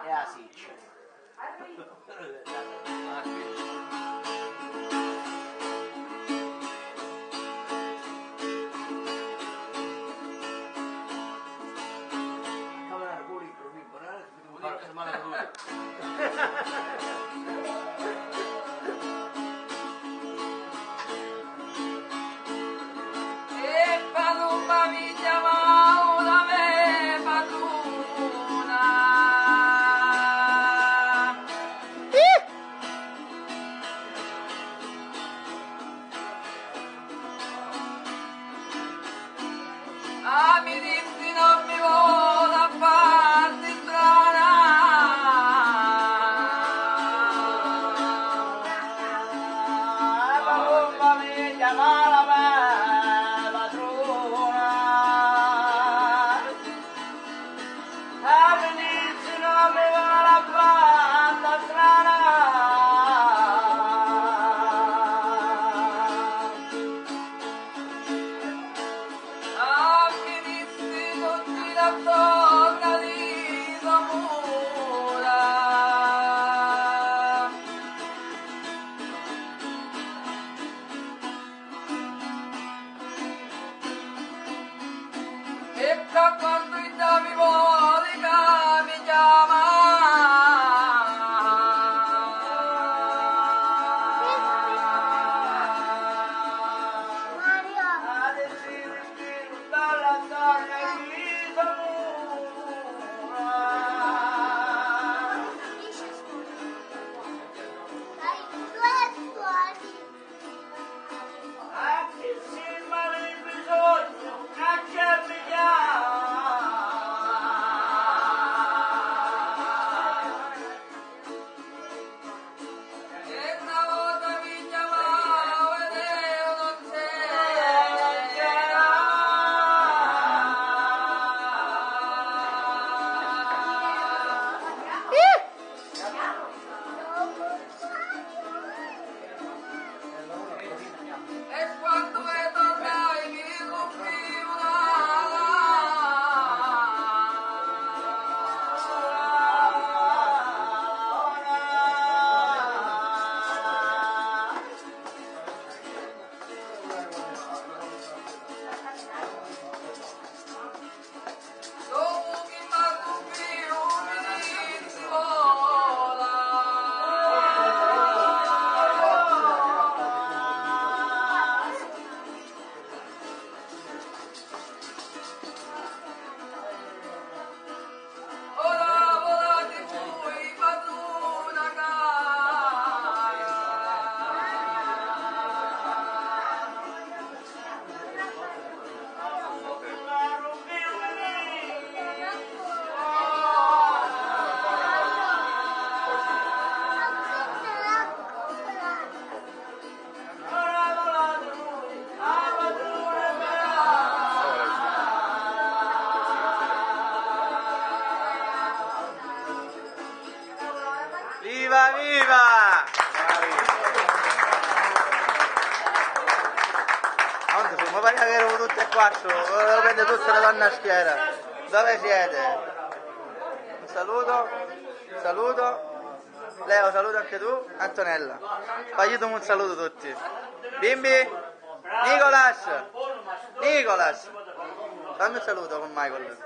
e a Siccia. Mi dissi non mi vola a farti strana, Palomba mi chiama la mia padrona, mi dissi non mi vola a farti strana. mi dissi tutti la donna di Zamora. E da quando il Davivolica mi chiama, e una volta mi chiamava ed io non e quando me tornai mi ruppì dopo che mi ruppì mi dissi vola. Ora volate voi, padrona Viva, viva! Quando sono? Mi pare che erano tutte e quattro, volevo prendere tutte le donne a schiera. Dove siete? Un saluto, saluto. Leo, saluto anche tu. Antonella. Faglietemi un saluto tutti. Bimbi? Nicolas! Nicolas! Fammi un saluto con Michael.